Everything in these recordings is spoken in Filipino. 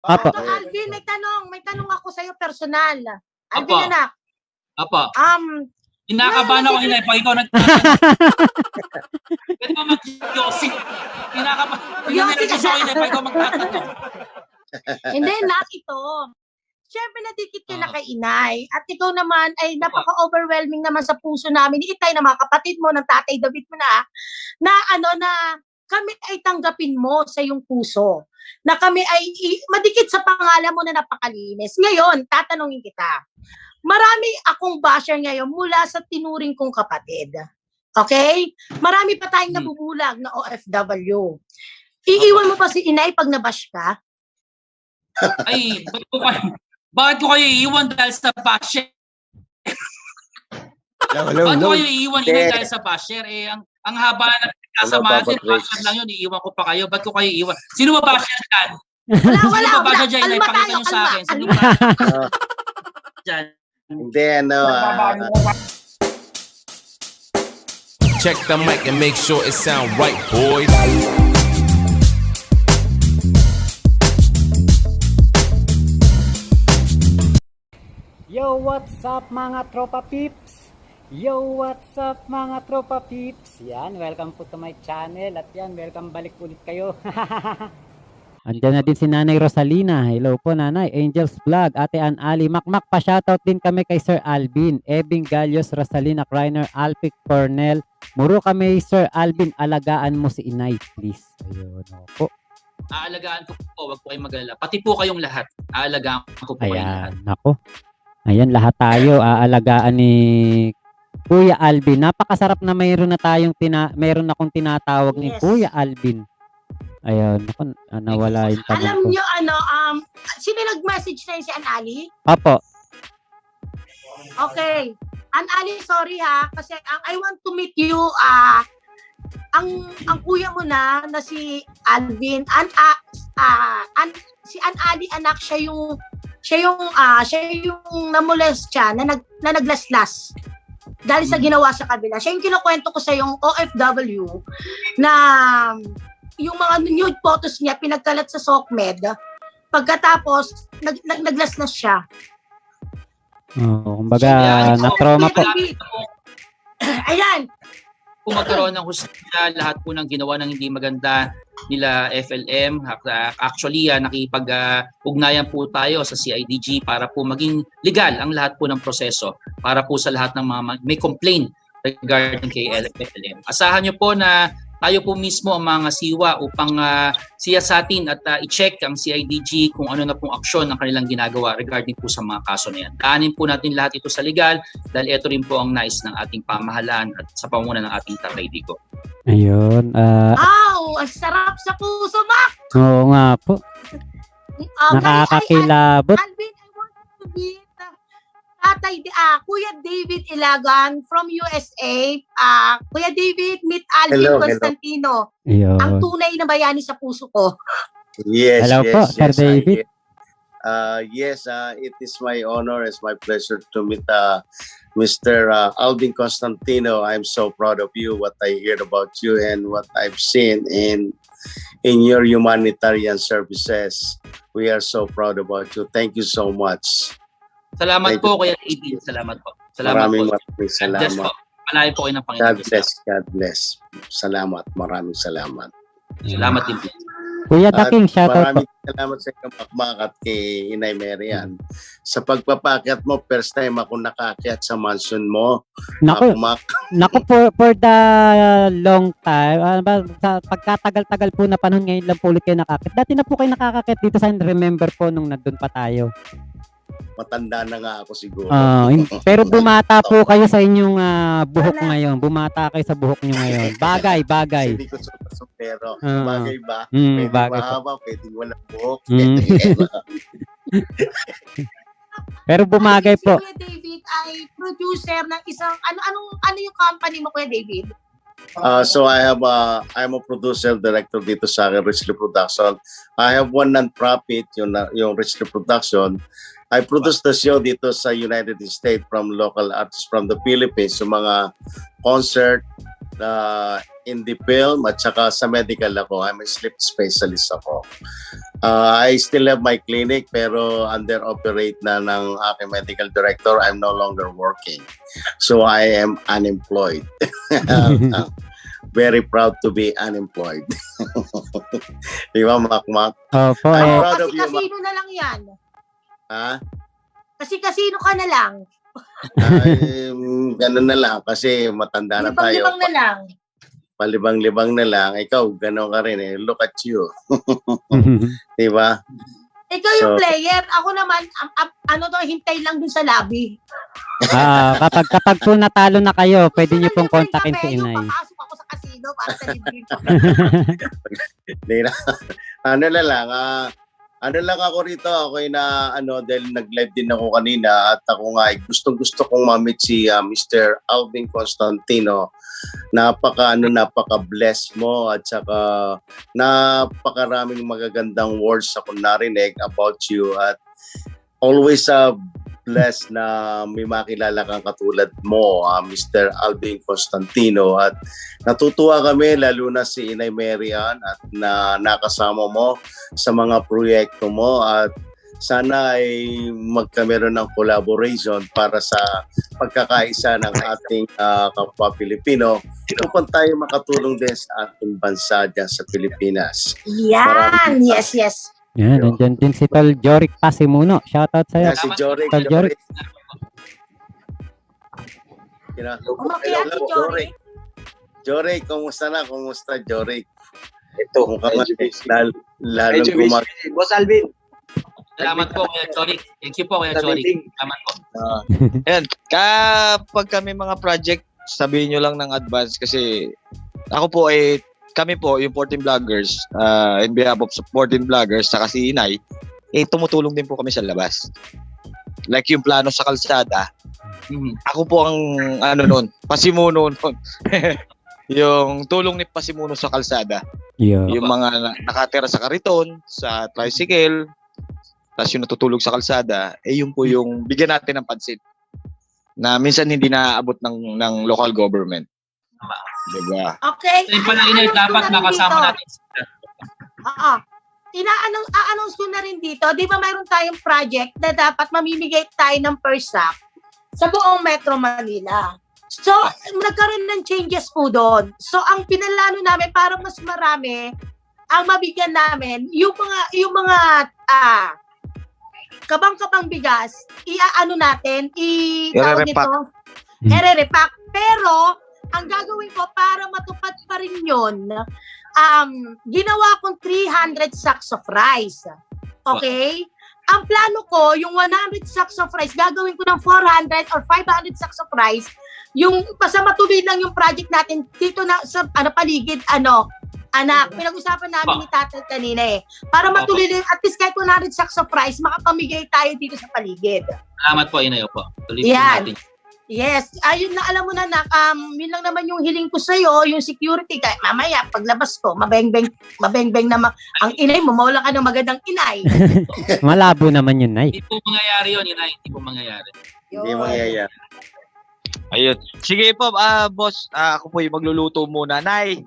Apo. Alvin, may tanong ako sa iyo personal. Alvin, Apo. anak. Apo. Kinakabahan ako, inay. Pag ikaw pwede ba mag-yossi? Kinakabahan ako, inay. Pag ikaw magtatanong. Hindi, nak, ito. Siyempre, nadikit ka na kay inay. At ikaw naman ay napaka-overwhelming naman sa puso namin ni Itay, na mga kapatid mo, ng tatay David mo na kami ay tanggapin mo sa iyong puso. Na kami ay madikit sa pangalan mo na napakalinis. Ngayon, tatanungin kita. Marami akong basher ngayon mula sa tinuring kong kapatid. Okay? Marami pa tayong nabubulag na OFW. Iiwan mo pa si inay pag nabash ka? Ay, bakit ko kayo iiwan dahil sa basher? Bakit ko kayo iiwan dahil sa basher? Ang haba na kasamahan din, basher lang yun, iiwan ko pa kayo. Bakit ko kayo iiwan? Sino ba basher dyan? Wala. Basher dyan, ipakita nyo sa akin. Sino ba dyan? Hindi, Check the mic and make sure it sound right, boys. Yo, what's up mga tropa peeps? Yo, what's up mga tropa peeps? Yan, welcome po to my channel. At yan, welcome balik ulit kayo. Andiyan na din si Nanay Rosalina. Hello po Nanay. Angels Vlog, Ate Ann Ali. Makmak pa shoutout din kami kay Sir Alvin. Ebing Galios, Rosalina Kreiner, Alpic Cornell. Muro kami Sir Alvin, alagaan mo si Inay please. Ayun po. Aalagaan ko po, wag po kayong mag-alala. Pati po kayong lahat. Aalagaan ko po kayong lahat. Ayan, nako. Ayan, lahat tayo aalagaan ni Kuya Alvin. Napakasarap na mayroon akong tinatawag ni Kuya Alvin. Ayun, ako, nawala yung tanong Alam ko. nyo, sino nag-message na yun, si Anali? Opo. Okay. Anali, sorry ha, kasi I want to meet you, ang kuya mo na si Alvin, si Anali anak, siya yung namolest siya, na naglaslas. Dahil sa ginawa sa kabila. Siya yung kinukwento ko sa yung OFW na yung mga nude photos niya pinagkalat sa SOCMED. Pagkatapos, naglaslas siya. Oo, kumbaga, na-trauma po. Ayan. Kung magkaroon ng hustisya, lahat po ng ginawa ng hindi maganda nila FLM, actually nakipag-ugnayan po tayo sa CIDG para po maging legal ang lahat po ng proseso para po sa lahat ng mga may complaint regarding kay FLM. Asahan nyo po na tayo po mismo ang mga siwa upang siyasatin at i-check ang CIDG kung ano na pong aksyon ang kanilang ginagawa regarding po sa mga kaso na yan. Daanin po natin lahat ito sa legal dahil ito rin po ang nais ng ating pamahalaan at sa pamumuno ng ating Tatay Digo. Ayun. Ang sarap sa puso, Mac! Oo nga po. Nakakakilabot. Alvin, I want to meet Kuya David Ilagan from USA. Kuya David, meet Alvin Constantino. Ayun. Ang tunay na bayani sa puso ko. Yes, hello po, Sir David. Yes, it is my honor, it's my pleasure to meet Mr. Alvin Constantino. I'm so proud of you, what I heard about you and what I've seen in your humanitarian services. We are so proud about you. Thank you so much. Salamat po, Kuya David. Salamat po. Maraming salamat. Palayo po kayo ng Panginoon. God bless. Salamat. Maraming salamat. Salamat din po. Kuya Daking, shoutout po. Maraming salamat sa iyong makmakat kay Inay Marian. Sa pagpapakyat mo, first time ako nakakyat sa mansion mo. Naku for the long time, sa pagkatagal-tagal po na panahon, ngayon lang po ulit kayo nakakit. Dati na po kayo nakakakit dito sa remember po nung nandun pa tayo. Matanda na nga ako siguro. Pero bumata po kayo sa inyong buhok ngayon. Bumata kayo sa buhok nyo ngayon. Bagay. Hindi ko pero bagay ba? Bagay mahaba, pwedeng walang buhok. Pero bumagay po. Kuya David ay producer ng isang, ano yung company mo, Kuya David? So I'm a producer director dito sa Richly Production. I have one non-profit, yung Richly Production. I produce the show dito sa United States from local artists from the Philippines, yung mga concert, indie film, at saka sa medical ako. I'm a sleep specialist ako. I still have my clinic pero under operate na ng aking medical director. I'm no longer working. So I am unemployed. Very proud to be unemployed. Di ba, Makmak? Opo, I'm Oo, proud kasi of you, kasino na lang yan. Ha? Kasi kasino ka na lang. Ay, ganun na lang kasi matanda na tayo. Libang-libang na lang. Palibang-libang na lang. Ikaw, ganun ka rin eh. Look at you. Di ba? Ikaw yung So- player. Ako naman, hintay lang dun sa lobby. kapag po natalo na kayo, pwede niyo pong kontakin si Inay. Papasok ako sa casino para sa libre ko. Di na. Ano lang ako rito, ako dahil nag-live din ako kanina at ako nga gustong-gusto kong ma-meet si Mr. Alvin Constantino. Napaka-bless mo at saka napakaraming magagandang words ako narinig about you at always blessed na may makilala kang katulad mo, Mr. Alvin Constantino, at natutuwa kami lalo na si Inay Marian at na nakasama mo sa mga proyekto mo at sana ay magkameron ng collaboration para sa pagkakaisa ng ating kapwa Pilipino upang tayo makatulong din sa ating bansa dyan sa Pilipinas. Yan. Yes, yes. Yan, nandyan din si Tol Joric Pasimuno. Shoutout sa'yo. Si Jorik. Tol Joric. Umakyat si Jorik. Jorik, kumusta na? Kumusta, Jorik? Ito, Mukhang lalong medyo busy. Boss Alvin. Salamat po, Kuya Jorik. Thank you po, Kuya Sa Jorik. meeting. Salamat po. Ayan, kapag kami mga project, sabihin nyo lang ng advance kasi ako po kami po, yung 14 vloggers, in behalf of 14 vloggers, saka si Inay, tumutulong din po kami sa labas. Like yung plano sa kalsada, ako po ang pasimuno nun. Yung tulong ni Pasimuno sa kalsada. Yo. Yung mga nakatira sa kariton, sa tricycle, tapos yung natutulog sa kalsada, yun po yung bigyan natin ng pansin na minsan hindi naaabot ng local government. Diba? Okay. Yung pala, Inay, dapat makasama natin. Oo. A-announce ko na rin dito. Di ba mayroon tayong project na dapat mamimigay tayo ng first sack sa buong Metro Manila. So, nagkaroon ng changes po doon. So, ang pinalano namin para mas marami ang mabigyan namin, yung mga kabang-kabang bigas, i-repack. Pero, ang gagawin ko para matupad pa rin yun, ginawa kong 300 sacks of rice. Okay? Ang plano ko, yung 100 sacks of rice, gagawin ko ng 400 or 500 sacks of rice. Yung basta matuloy lang yung project natin dito na sa paligid, anak, pinag-usapan namin ni Tatay kanina para matuloy lang, at least kahit 100 sacks of rice, makapamigay tayo dito sa paligid. Salamat po, Inay po. Tuloy po Yan. natin. Yes, ayun na, alam mo na, yun lang naman yung hiling ko sa'yo, yung security, kahit mamaya, paglabas ko, mabeng-beng na ang inay mo, mawala ka ng magandang inay. Malabo naman yun, Nay. Hindi po mangyayari yun, Inay. Hindi po mangyayari. Hindi mangyayari. Ayun. Sige po, boss, ako po yung magluluto muna. Nay,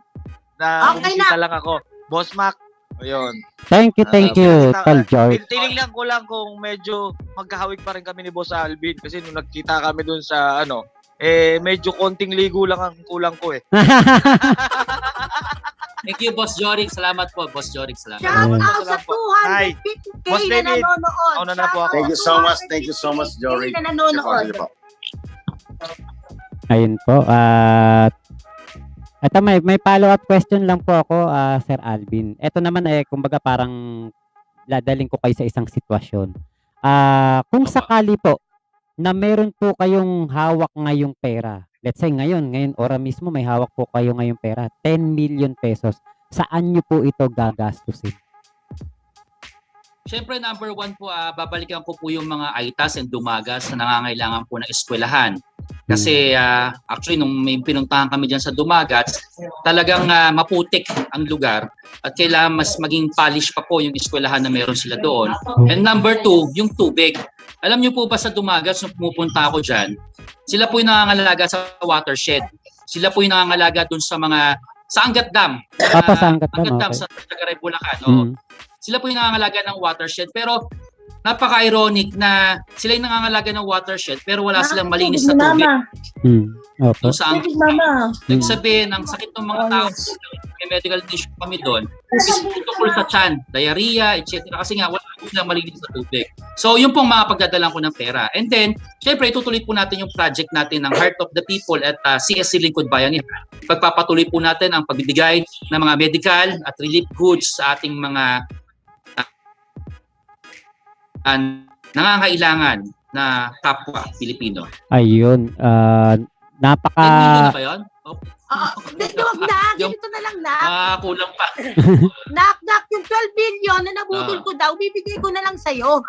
Okay bumisita lang ako. Boss Mac, ayun. Thank you, Tol Joric. Tinignan ko lang kung medyo magkahawig pa rin kami ni Boss Alvin kasi nung nagkita kami dun sa medyo konting ligo lang ang kulang ko Thank you, Boss Jorik. Salamat po, Boss Jorik. Salamat. Shout out sa Hi. 250K Boss na David. nanonood. Una na po ako. Thank you so much. Thank you so much, Jorik. Na nanonood. Ayun po. Ito may follow-up question lang po ako, Sir Alvin. Ito naman kumbaga parang dadaling ko kayo sa isang sitwasyon. Kung sakali po na meron po kayong hawak ngayong pera, let's say ngayon ora mismo may hawak po kayo ngayong pera, 10 million pesos, saan nyo po ito gagastusin? Siyempre, number one po, babalikan ko po yung mga aitas and dumagas na nangangailangan po ng eskwelahan. Kasi actually, nung may pinuntahan kami dyan sa Dumagat, talagang maputik ang lugar at kailangan mas maging polish pa po yung eskwelahan na meron sila doon. And number two, yung tubig. Alam niyo po ba sa Dumagat, nung pumupunta ako dyan, sila po yung nangangalaga sa watershed. Sila po yung nangangalaga doon sa Angat Dam. Sa Angat Dam, Angat Dam okay. sa Tagaray, Bulacan. Sila po yung nangangalaga ng watershed. Pero napaka-ironic na sila yung nangangalaga ng watershed pero wala silang malinis na tubig. Opo. Kung saan Mama. ibig sabihin, ang sakit ng mga tao, may medical issue kami doon, is tungkol sa tiyan, diarrhea, etc. Kasi nga, wala silang malinis na tubig. So, yun pong mga pagdadalang ko ng pera. And then, syempre, itutuloy po natin yung project natin ng Heart of the People at CSC Lingkod Bayanihan. Pagpapatuloy po natin ang pagbibigay ng mga medical at relief goods sa ating mga nangangailangan na kapwa Pilipino. Ayun. 10 million Napaka... na ba yun? Oh, Huwag na, ganito na lang na. kulang pa. Knock, yung 12 billion na nabudol ko daw, bibigay ko na lang sa'yo.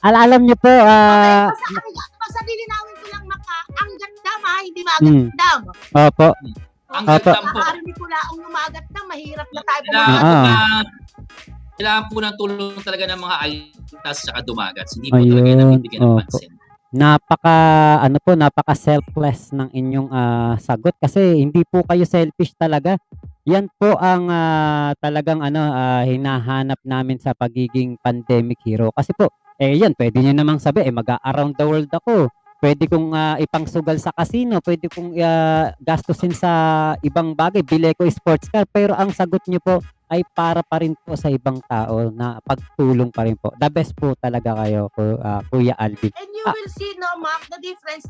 Alam niyo po, Basta lilinawin ko lang ang gandam ha, hindi magandam. opo. Ang Opo. gandam po. Makakarinig ko lang lumagat na, mahirap na tayo Kailangan, pumagat. kailangan po ng tulong talaga ng mga ITAS at dumagat. Hindi po talaga Ayun, nabibigyan ng opo. pansin. Napaka selfless ng inyong sagot kasi hindi po kayo selfish talaga. Yan po ang talagang hinahanap namin sa pagiging pandemic hero. Kasi po, yan, pwede nyo namang sabi, mag-around the world ako. Pwede kong ipangsugal sa casino, pwede kong gastusin sa ibang bagay, bili ko sports car, pero ang sagot nyo po ay para pa rin po sa ibang tao na pagtulong pa rin po. The best po talaga kayo, Kuya Alvin. And you will see, no, Mark, the difference.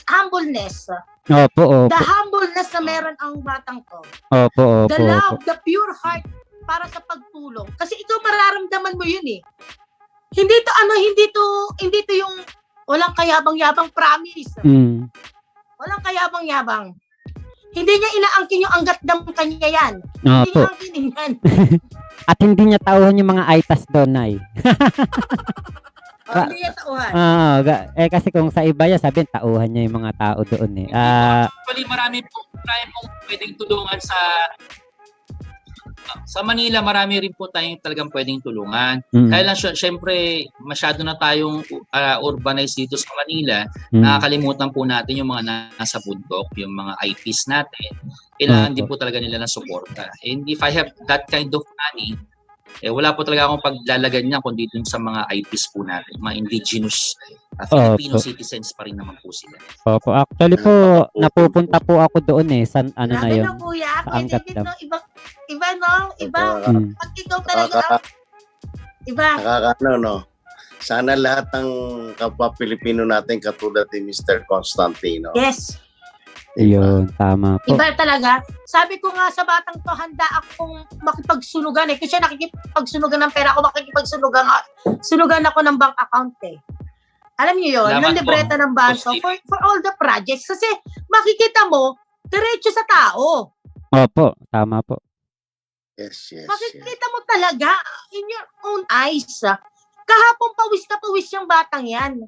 Humbleness. Opo, The opo. humbleness na meron ang batang to. Opo, The opo, opo. love, the pure heart para sa pagtulong. Kasi ikaw mararamdaman mo yun eh. Hindi to yung walang kayabang-yabang, promise. Mm. Walang kayabang-yabang. Hindi niya inaangkin yung anggat ng kanya yan. Hindi Opo. niya angkinin yan. At hindi niya tauhan yung mga ITAS doon, ay. Hindi niya tauhan. Kasi kung sa iba yan, sabihin, tauhan niya yung mga tao doon eh. Actually, marami pong pwedeng tulungan sa Manila, marami rin po tayong talagang pwedeng tulungan. Kaya lang, syempre, masyado na tayong urbanized dito sa Manila. Nakakalimutan po natin yung mga nasa bundok, yung mga IPs natin. Kailangan din po talaga nila ng suporta. And if I have that kind of money, wala po talaga akong paglalagan niya kundi dun sa mga IPs po natin, mga indigenous Filipino citizens pa rin naman po sila. Opo, actually po, napupunta po ako doon sa ano na yun. Grabe na, kuya. Sa Angat Pwede Dam. no, iba. Pag ikaw talaga, iba. Nakakaano, no? Sana lahat ng kapwa Pilipino natin katulad ni Mr. Constantino. Yes. Yun, tama po. Iba talaga. Sabi ko nga sa batang to, handa akong makipagsunugan eh. Kasi nakikipagsunugan ng pera ako, sunugan ako ng bank account eh. Alam niyo yun, Salamat ng libreta po. ng banko for all the projects. Kasi makikita mo, diretso sa tao. Opo, tama po. Yes. Makikita mo talaga in your own eyes. Kahapon pawis na pawis yung batang yan.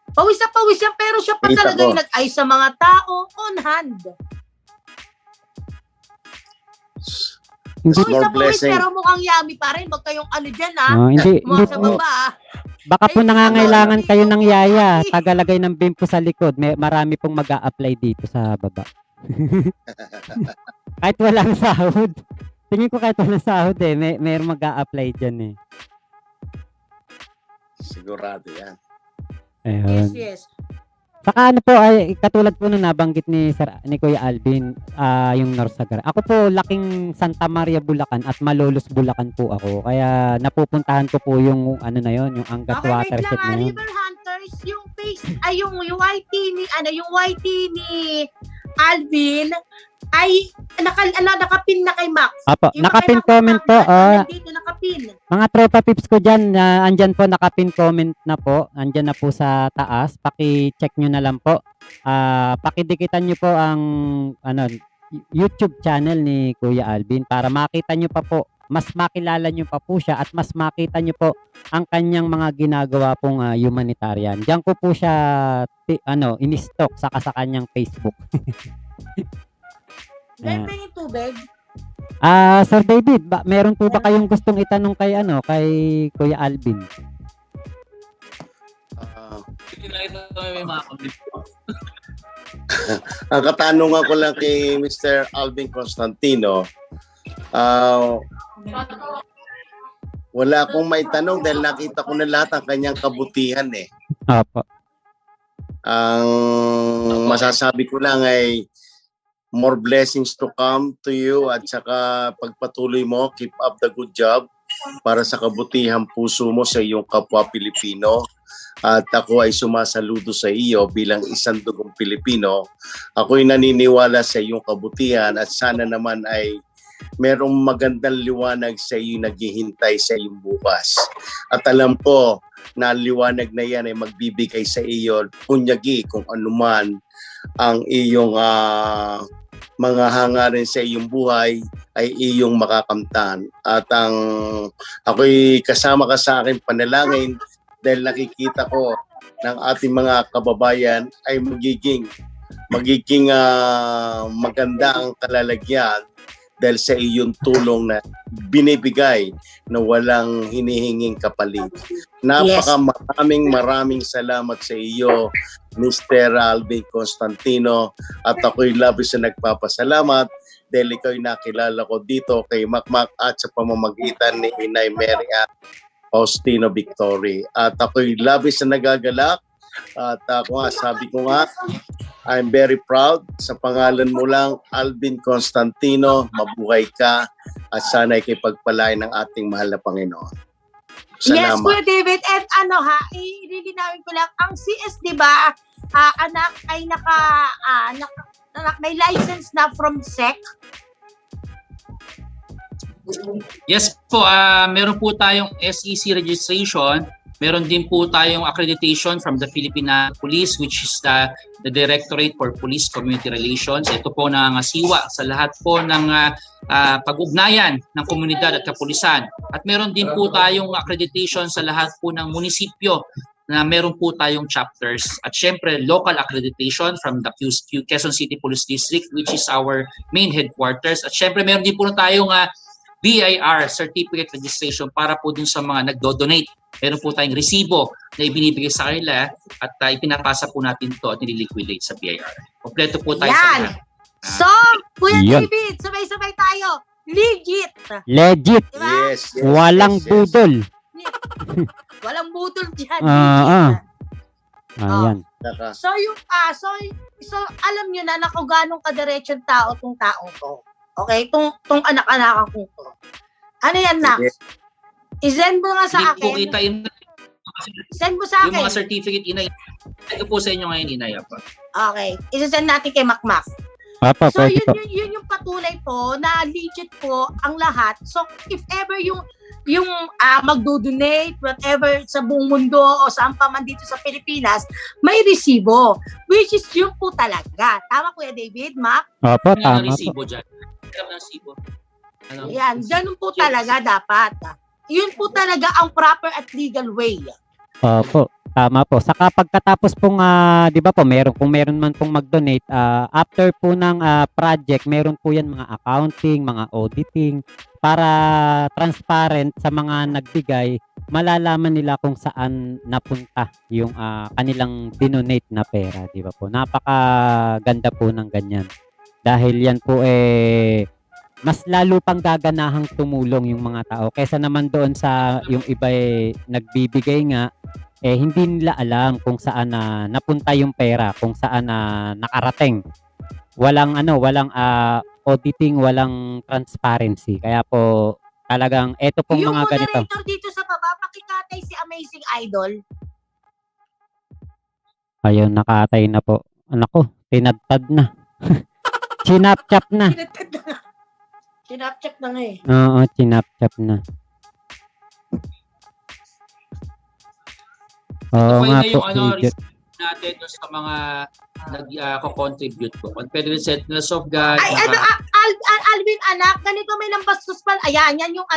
Pawis na pawis yan, pero siya pa Kita talaga ko. yung nag-ayos sa mga tao on hand. Hindi, Pawis na More pawis, blessing. pero mukhang yummy pa rin. Huwag kayong ano dyan ha. hindi, Mga sa baba ah. baka po Ay, nangangailangan hindi kayo ko ng po yaya, sabi. tagalagay ng bimpo sa likod. Marami pong mag-a-apply dito sa baba. Kahit walang sahod. Tingin ko kahit walang sahod may mag-a-apply dyan eh. Sigurado yan. Ayun. Yes. Saka ano po, ay katulad po nung nabanggit ni Kuya Alvin, yung Norsagara. Ako po, laking Santa Maria, Bulacan at Malolos, Bulacan po ako. Kaya napupuntahan ko po yung ano na yon, yung Angat Okay, wait Watershed lang na yun. River Hunters, yung face, yung YT ni Alvin, ay nakapin na kay Max. Apo, Yung nakapin kay Max, comment po. Dito nakapin. Mga tropa pips ko dyan, andyan po, nakapin comment na po. Andyan na po sa taas. Paki-check nyo na lang po. Pakidikitan nyo po ang YouTube channel ni Kuya Alvin para makita nyo pa po, mas makilala nyo pa po siya at mas makita nyo po ang kanyang mga ginagawa pong humanitarian. Diyan ko po siya in-stock saka sa kanyang Facebook. Then yung tubig. Sir David, meron po ba kayong gustong itanong kay Kuya Alvin? Hindi na ito may mga comment. Ang katanungan ko lang kay Mr. Alvin Constantino, wala akong may tanong dahil nakita ko na lahat ang kanyang kabutihan eh. Opo. Ang masasabi ko lang ay more blessings to come to you at saka pagpatuloy mo, keep up the good job para sa kabutihang puso mo sa iyong kapwa Pilipino. At ako ay sumasaludo sa iyo bilang isang dugong Pilipino. Ako'y naniniwala sa iyong kabutihan at sana naman ay merong magandang liwanag sa iyo naghihintay sa iyong bukas. At alam ko na liwanag na yan ay magbibigay sa iyo kunyagi kung anuman ang iyong mga hangarin sa iyong buhay ay iyong makakamtan. At ako'y kasama ka sa aking panalangin dahil nakikita ko ng ating mga kababayan ay magiging maganda ang kalalagyan dahil sa iyong tulong na binibigay na walang hinihinging kapalit. Maraming salamat sa iyo, Mr. Alvin Constantino, at ako'y labis na nagpapasalamat dahil ikaw'y nakilala ko dito kay Makmak at sa pamamagitan ni Inay Mary Ann Faustino Victory. At ako'y labis na nagagalak at sabi ko nga, I'm very proud sa pangalan mo lang, Alvin Constantino. Mabuhay ka at sana'y kay pagpalain ng ating mahal na Panginoon. Yes, Salamat. Kuya David. And ililinawin ko lang, ang CS, di ba, anak ay may license na from SEC. Yes po, meron po tayong SEC registration. Meron din po tayong accreditation from the Philippine Police, which is the Directorate for Police Community Relations. Ito po nangangasiwa sa lahat po ng pag-ugnayan ng komunidad at kapulisan. At meron din po tayong accreditation sa lahat po ng munisipyo na meron po tayong chapters. At syempre, local accreditation from the Quezon City Police District, which is our main headquarters. At syempre, meron din po tayong BIR, Certificate Registration, para po dun sa mga nagdo-donate. Meron po tayong resibo na ibinibigay sa kanila at ipinapasa po natin to at nililiquidate sa BIR. Kompleto po tayo sa lahat. So, Kuya Yan. David, sabay-sabay tayo. Legit. Legit. Diba? Yes. Walang budol. Walang butol dyan. Ayan. So, so alam nyo na kung ganong kadiretsyong tao tong taong to. Okay? Tong anak-anak ko to. Ano yan, Nak? Yes. I-send mo nga sa Hindi po akin. kita Send mo sa yung akin. mga certificate, Inay. Ito po sa inyo ngayon, Inay. Okay. I-send natin kay Makmak. Papa, So, pwede po. yun yung patunay po na legit po ang lahat. So, if ever yung magdo-donate, whatever, sa buong mundo o saan pa man dito sa Pilipinas, may resibo. Which is yun po talaga. Tama, Kuya David, Mac? Opo, Ano tama ang po. resibo dyan? Ano ang resibo? Ano? Yan, ganun po talaga dapat. Yun po talaga ang proper at legal way. Opo, tama po. Saka pagkatapos pong, di ba po, kung meron man pong mag-donate, after po ng project, meron po yan mga accounting, mga auditing, para transparent sa mga nagbigay, malalaman nila kung saan napunta yung kanilang dinonate na pera, di ba po? Napakaganda po ng ganyan. Dahil yan po mas lalo pang gaganahang tumulong yung mga tao kaysa naman doon sa yung iba nagbibigay nga hindi nila alam kung saan napunta yung pera, kung saan nakarating. Walang auditing, walang transparency. Kaya po talagang eto pong Yung mga ganito. moderator dito sa baba, pakikatay si Amazing Idol. Ayun, nakatay na po. Anak ko, tinadtad na. Chinapchap na. Sinapcheck na nga eh. Oo, chinapchap na. Oo Okay nga na po, yung legit. receipt natin doon sa mga nag-contribute po. Pwede set na soft guard. Ay, Alvin, anak, ganito may nambastos pa. Ayan, yan yung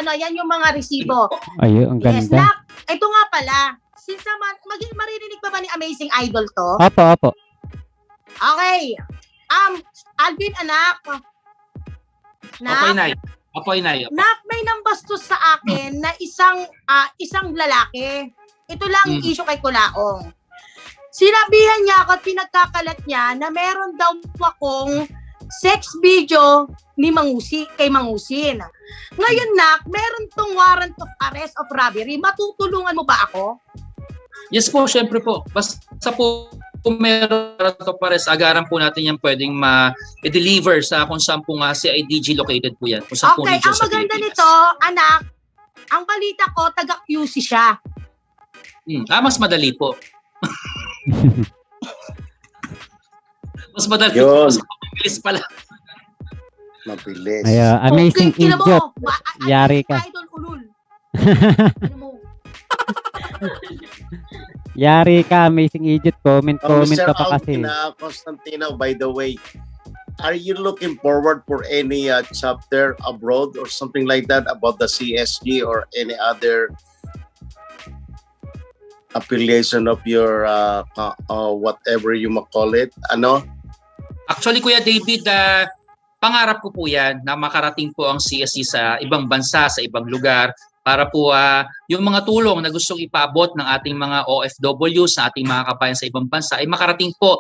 mga resibo. Ayun, ang Yes, ganda. Nak, ito nga pala. Since naman, maririnig pa ba ni Amazing Idol to? Opo, opo. Okay. Alvin, anak. Apoy, Inay. Apoy, Inay. Nak, may nambastos sa akin na isang lalaki. Ito lang ang issue kay Kulaong. Sinabihan niya ako at pinagkakalat niya na meron daw akong sex video ni kay Mangusin. Ngayon, Nak, meron tong warrant of arrest of robbery. Matutulungan mo ba ako? Yes po, syempre po. Basta po kung meron to pares, agaran po natin yan pwedeng ma-deliver sa kung saan po nga si IDG located po yan. Kung saan po Okay, region ang sa maganda Pilipinas. nito, anak, ang balita ko, taga-QC siya. Mas madali po. Mas madali Yun. po. Mas mabilis pala. Mabilis. Ay, amazing Okay, tingnan mo, idiot. Yari ka. Idol ulul. Ano mo? Yari ka, amazing idiot. Comment Mr. ka pa kasi. Alvin Constantino, by the way, are you looking forward for any chapter abroad or something like that about the CSG or any other affiliation of your whatever you might call it? Ano? Actually, Kuya David, pangarap ko po yan na makarating po ang CSC sa ibang bansa, sa ibang lugar para po yung mga tulong na gustong ipaabot ng ating mga OFW sa ating mga kabayan sa ibang bansa ay makarating po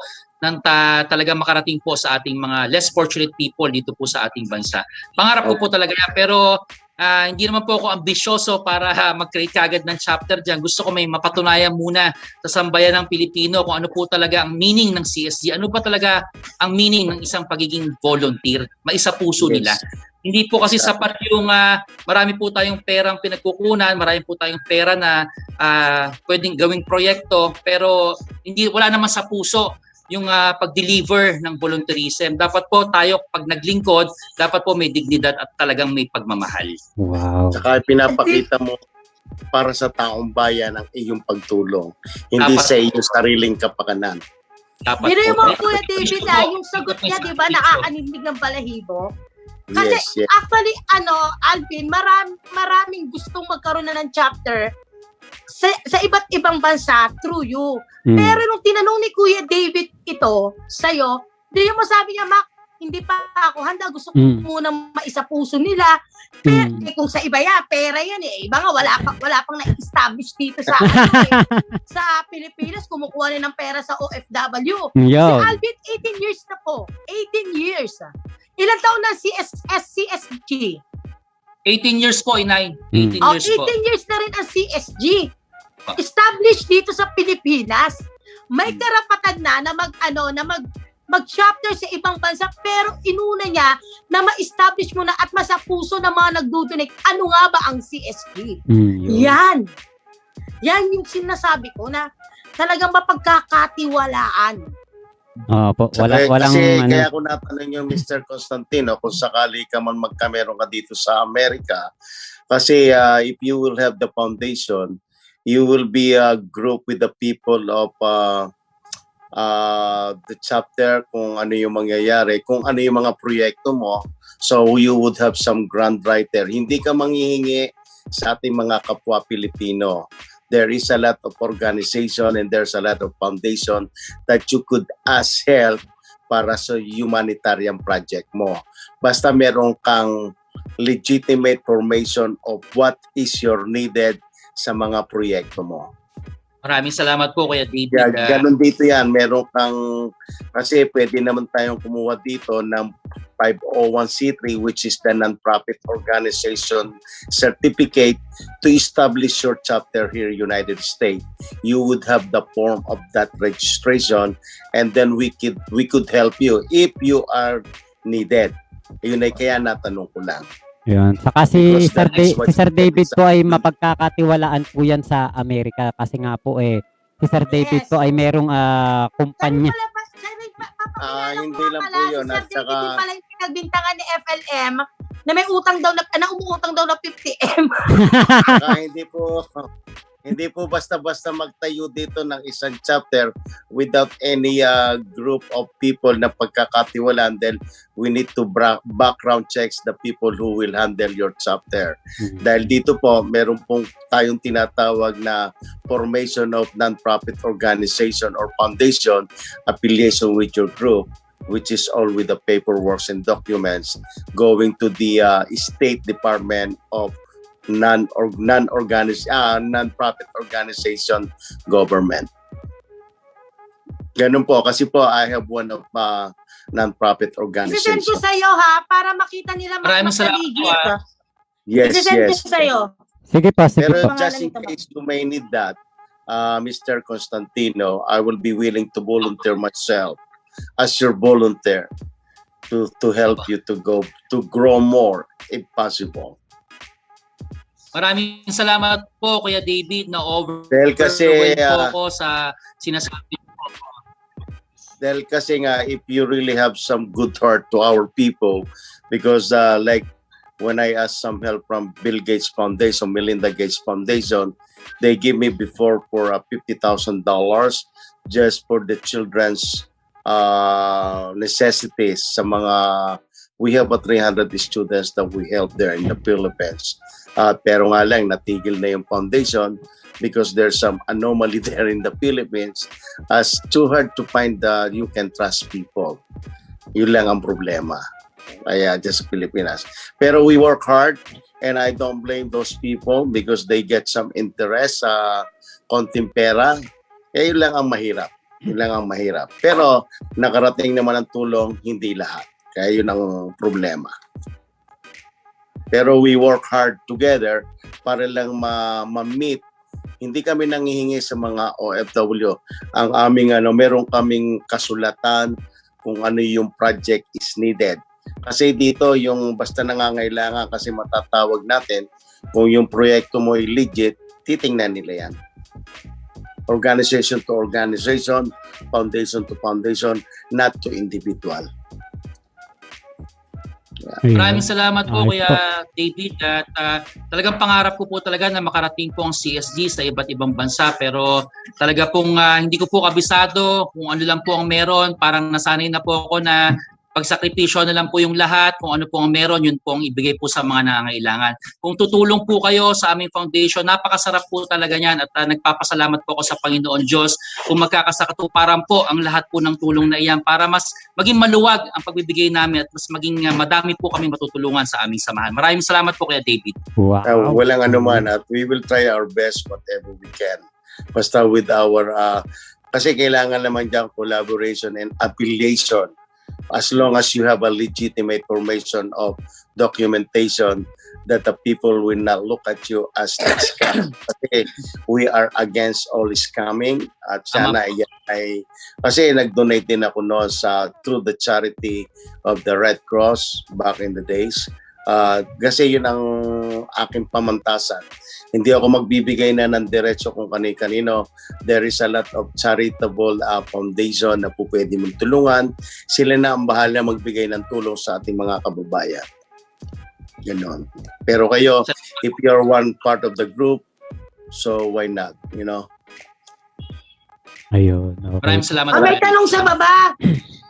talaga makarating po sa ating mga less fortunate people dito po sa ating bansa. Pangarap ko po talaga yan, pero hindi naman po ako ambisyoso para mag-create kagad ng chapter dyan. Gusto ko may mapatunayan muna sa sambayan ng Pilipino kung ano po talaga ang meaning ng CSG. Ano ba talaga ang meaning ng isang pagiging volunteer? Maisa puso nila. Hindi po kasi sapat yung marami po tayong perang pinagkukunan, marami po tayong pera na pwedeng gawing proyekto, pero wala naman sa puso yung pag-deliver ng volunteerism. Dapat po tayo, pag naglingkod, dapat po may dignidad at talagang may pagmamahal. Wow. Saka pinapakita mo para sa taong bayan ang iyong pagtulong. Hindi Dapat sa iyong sariling kapakanan. Dapat Biro po. mo, Kuya David, yung sagot niya, di ba, nakakanilig ng balahibo? Kasi Yes, yes. actually, Alvin, maraming gustong magkaroon na ng chapter sa iba't ibang bansa through you. Pero nung tinanong ni Kuya David ito sa'yo, di mo sabi niya, Mac, hindi pa ako handa. Gusto ko munang maisapuso nila. Pero kung sa iba yan, pera yan eh. Iba nga, wala pang na-establish dito sa sa Pilipinas. Kumukuha na ng pera sa OFW. Si Yo. Alvin, 18 years na po. 18 years. Ilang taon na CSG? 18 years po, Inay. 18 Oh, years 18 po. years na rin ang CSG. Established dito sa Pilipinas. May karapatan na mag-chapter sa ibang bansa, pero inuna niya na ma-establish mo na at masapuso ng mga nagdodonate. Ano nga ba ang CSG? Yan. Yan yung sinasabi ko na talagang mapagkakatiwalaan. Po, walang Kaya ako natanong yung Mr. Constantino kung sakali ka man magkameron ka dito sa Amerika. Kasi if you will have the foundation, you will be a group with the people of the chapter, kung ano yung mangyayari, kung ano yung mga proyekto mo. So you would have some grant writer. Hindi ka manghihingi sa ating mga kapwa Pilipino. There is a lot of organization and there's a lot of foundation that you could ask help para sa humanitarian project mo. Basta meron kang legitimate formation of what is your needed sa mga proyekto mo. Maraming salamat po, Kuya David. Ganun dito yan. Meron kang, kasi pwede naman tayong kumuha dito ng 501c3, which is the non-profit organization certificate to establish your chapter here in United States. You would have the form of that registration, and then we could help you if you are needed. Yun ay kaya natanong ko lang. Yun. Saka si Because that is what Sir David is po ay mapagkakatiwalaan po yan sa Amerika kasi nga po si Sir David Yes. po ay merong kumpanya. Hindi lang po yun. At Sir saka, David pala yung pinagbintangan ni FLM na may utang daw na umuutang daw na 50M. hindi po basta-basta magtayo dito ng isang chapter without any group of people na pagkakatiwalaan. Then we need to background checks the people who will handle your chapter. Dahil dito po, meron pong tayong tinatawag na formation of non-profit organization or foundation affiliation with your group, which is all with the paperwork and documents going to the State Department of non-profit organization government. Ganun po. Kasi po, I have one of non-profit Isisend organizations. ko sa'yo ha, para makita nila Maraming salamat makaligid. po, ah. Yes, Isisend ko yes. sa'yo. Sige pa, sige Pero pa. just in Pangalan nito, case you may need that, Mr. Constantino, I will be willing to volunteer myself as your volunteer to help you to grow more if possible. Maraming salamat po Kuya David na Dahil kasi, po ako sa sinasabi. Dahil kasi nga, if you really have some good heart to our people, because like when I asked some help from Bill Gates Foundation, Melinda Gates Foundation, they give me before for $50,000 just for the children's necessities sa mga, we have 300 students that we help there in the Philippines. Pero nga lang, natigil na yung foundation because there's some anomaly there in the Philippines. It's too hard to find you can trust people. Yun lang ang problema. Kaya just Pilipinas. Pero we work hard and I don't blame those people because they get some interest sa konting pera. Yun lang ang mahirap. Yun lang ang mahirap. Pero nakarating naman ang tulong, hindi lahat. Kaya yun ang problema. Pero we work hard together para lang ma-meet. Hindi kami nanghihingi sa mga OFW. Ang aming meron kaming kasulatan kung ano yung project is needed. Kasi dito yung basta nangangailangan kasi matatawag natin kung yung proyekto mo ay legit, titingnan nila yan. Organization to organization, foundation to foundation, not to individual. Maraming salamat po Ayos Kuya David at talagang pangarap ko po talaga na makarating po ang CSG sa iba't ibang bansa pero talaga pong hindi ko po kabisado kung ano lang po ang meron, parang nasanay na po ako na pagsakripisyo na lang po yung lahat, kung ano po ang meron, yun po ang ibigay po sa mga nangangailangan. Kung tutulong po kayo sa aming foundation, napakasarap po talaga niyan at nagpapasalamat po ako sa Panginoon Diyos kung magkakasakatuparan po ang lahat po ng tulong na iyan para mas maging maluwag ang pagbibigay namin at mas maging madami po kami matutulungan sa aming samahan. Maraming salamat po Kuya David. Wow. Walang anuman at we will try our best whatever we can. Basta with our, kasi kailangan naman dyan collaboration and affiliation. As long as you have a legitimate formation of documentation that the people will not look at you as a scam. Kasi we are against all scamming at sana ay kasi nag-donate din ako noon through the charity of the Red Cross back in the days. Kasi yun ang aking pamantasan. Hindi ako magbibigay na ng diretso kung kani-kanino. There is a lot of charitable foundation na po pwede mong tulungan. Sila na ang bahala magbigay ng tulong sa ating mga kababayan. Ganon. Pero kayo, if you're one part of the group, so why not, you know? Ayun. Okay. Maraming salamat. May tanong sa baba.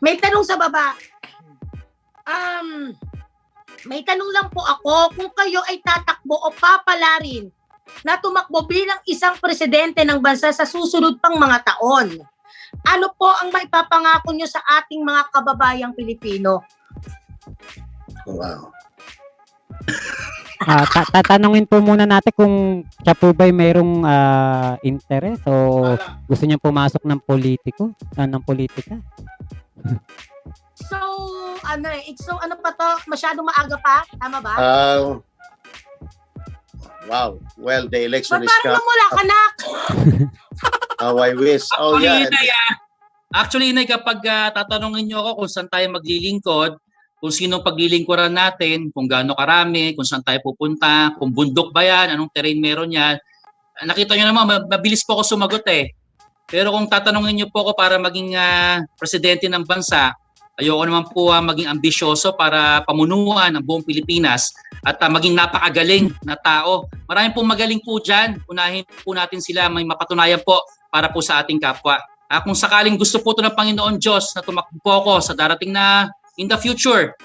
May tanong sa baba. May tanong lang po ako kung kayo ay tatakbo o papalarin na tumakbo bilang isang presidente ng bansa sa susunod pang mga taon. Ano po ang maipapangako nyo sa ating mga kababayang Pilipino? Wow. Tatanungin po muna natin kung siya po ba'y mayroong interest o gusto niya pumasok ng politiko, ng politika. So, ano pa to? Masyadong maaga pa? Tama ba? Wow. Well, the election is Paano coming. mo wala ka na? How I wish. Oh, yeah. Actually, Inay, kapag tatanungin niyo ako kung saan tayo maglilingkod, kung sinong paglilingkuran natin, kung gaano karami, kung saan tayo pupunta, kung bundok ba yan, anong terrain meron yan, nakita niyo naman, mabilis po ako sumagot eh. Pero kung tatanungin niyo po ako para maging presidente ng bansa, ayoko naman po maging ambisyoso para pamunuan ang buong Pilipinas at maging napakagaling na tao. Maraming po magaling po dyan. Unahin po natin sila, may mapatunayan po para po sa ating kapwa. Kung sakaling gusto po ito ng Panginoon Diyos na tumakbo po ako sa darating na in the future,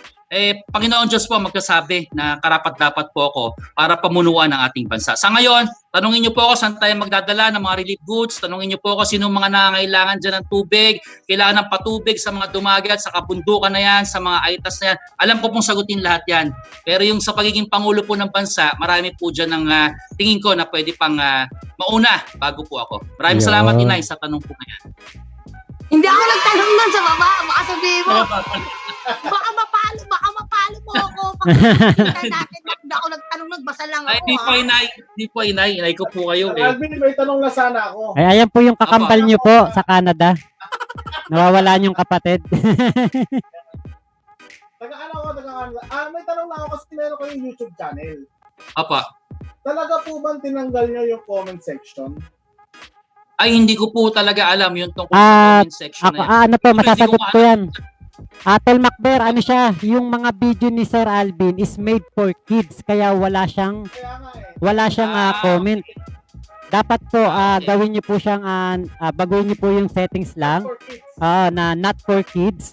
Panginoon Diyos po magsasabi na karapat-dapat po ako para pamunuan ang ating bansa. Sa ngayon, tanungin niyo po ako saan tayo magdadala ng mga relief goods, tanungin niyo po ako sino mga nangangailangan dyan ng tubig, kailangan ng patubig sa mga dumagat, sa kabundukan na yan, sa mga aitas na yan. Alam ko pong sagutin lahat yan. Pero yung sa pagiging Pangulo po ng bansa, marami po dyan ng tingin ko na pwede pang mauna bago po ako. Maraming salamat, Inay, sa tanong po na yan. Hindi ako nagtanong nun sa baba. Baka sabihin mo, baka mapalo mo ako. Pag nakikita natin, hindi ako nagtanong, nagbasa lang Ay, ako. di po inay. Di po inay. Inay ko po kayo eh. Alvin, may tanong na sana ako. Ay, ayan po yung kakambal nyo po sa Canada. Nawawalan yung kapatid. May tanong lang ako kasi meron kayong YouTube channel. Apa. Talaga po bang tinanggal nyo yung comment section? Ay, hindi ko po talaga alam yung tungkol Ah, sa comment section Ako, na yan. ano po, Hindi masasagot ko ko yan. Tol Macber, ano siya, yung mga video ni Sir Alvin is made for kids, kaya wala siyang Kaya nga comment. Dapat po gawin niyo po siyang baguhin niyo po yung settings lang for kids. na not for kids.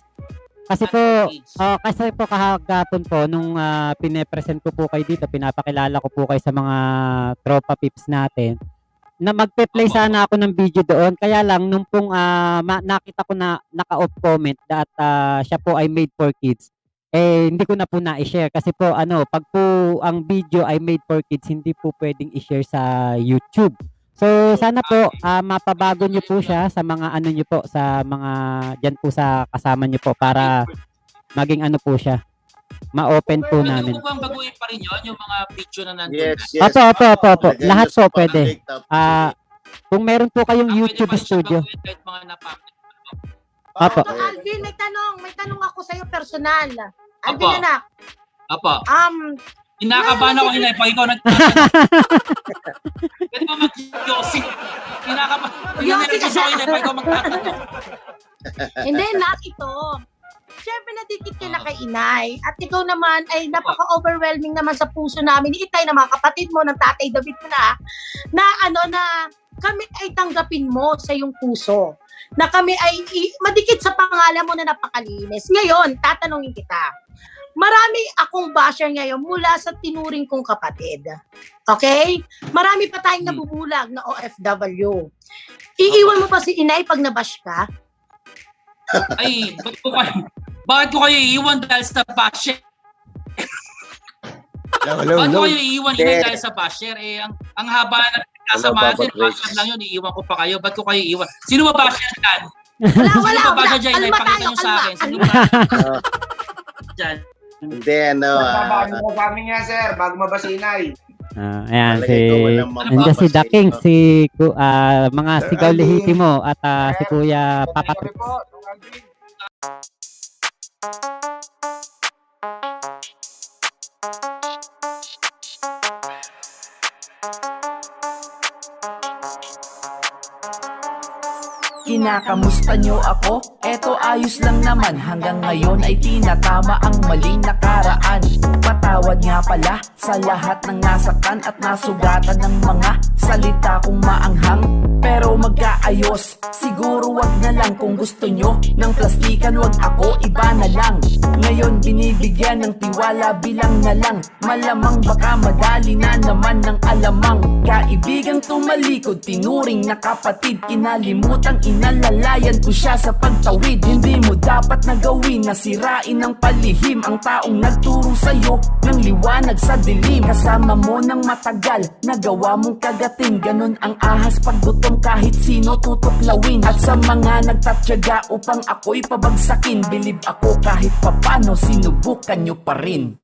Kasi Not po for kids. kasi po kahapon po nung pine-present ko po kayo dito, pinapakilala ko po kayo sa mga tropa pips natin na magpe-play Opo. sana ako ng video doon. Kaya lang nung pong nakita ko na naka-off comment that siya po ay made for kids, hindi ko na po na-share kasi po pag po ang video ay made for kids, hindi po pwedeng i-share sa YouTube. So sana po mapabago niyo po siya sa mga niyo po, sa mga diyan po sa kasama niyo po para maging po siya. Ma-open po Pwede namin. po bang baguhin pa rin yun, yung mga video na nandun? Yes, yes. Opo. Lagyan Lahat nyo sa po pwede. pang-TikTok. Kung meron po kayong Pwede YouTube pa rin siya studio. baguhin kahit mga napakit. Apo. Doc Alvin, may tanong ako sa'yo personal. Alvin, Apo. anak. Apa. Kinakabahan ako inay pag ikaw Pwede ba mag-Yossi? Kinakabahan. Yossi ka Nervous ako inay pag ikaw magtatanong. Hindi, nak, ito. Siyempre, nadikit ka na kay inay. At ikaw naman ay napaka-overwhelming naman sa puso namin ni Itay, na mga kapatid mo, ng tatay David mo na kami ay tanggapin mo sa iyong puso. Na kami ay madikit sa pangalan mo na napakalinis. Ngayon, tatanungin kita. Marami akong basher ngayon mula sa tinuring kong kapatid. Okay? Marami pa tayong nabubulag na OFW. Iiwan mo pa si inay pag nabash ka? Ay, bakit ko kayo iiwan dahil sa basher? Bakit ko kayo iiwan inay dahil sa basher? Ang haba na kasama natin, basher lang yun, iiwan ko pa kayo. Bakit ko kayo iiwan? Sino ba basher dyan? Wala. Sino ba basher dyan? Inay, Kalma pakita tayo, nyo sa akin. Sino kalma. ba dyan? Hindi, Babago mo sa amin nga, sir, bago mabasinay. Ayan, Malagay ko walang nandiyan si The King, mapapasito. mga sigaw lehitimo at si Kuya Papa. Kami po, Dong Alvin. Kinakamusta nyo ako? Eto ayos lang naman. Hanggang ngayon ay tinatama ang maling nakaraan. Patawad nga pala sa lahat ng nasaktan at nasugatan ng mga salita kong maanghang. Pero magkaayos, siguro wag na lang. Kung gusto nyo ng plastikan, wag ako, iba na lang. Ngayon binibigyan ng tiwala, bilang na lang. Malamang baka madali na naman ng alamang. Kaibigang tumalikod, tinuring na kapatid. Kinalimutang inalalayan ko siya sa pagtawid. Hindi mo dapat na gawin na sirain ng palihim ang taong nagturo sa'yo ng liwanag sa dilim. Kasama mo ng matagal, nagawa mong kagatin. Ganon ang ahas pag gutom, kahit sino tutuklawin. At sa mga nagtatyaga upang ako'y pabagsakin, bilib ako kahit papano, sinubukan nyo pa rin.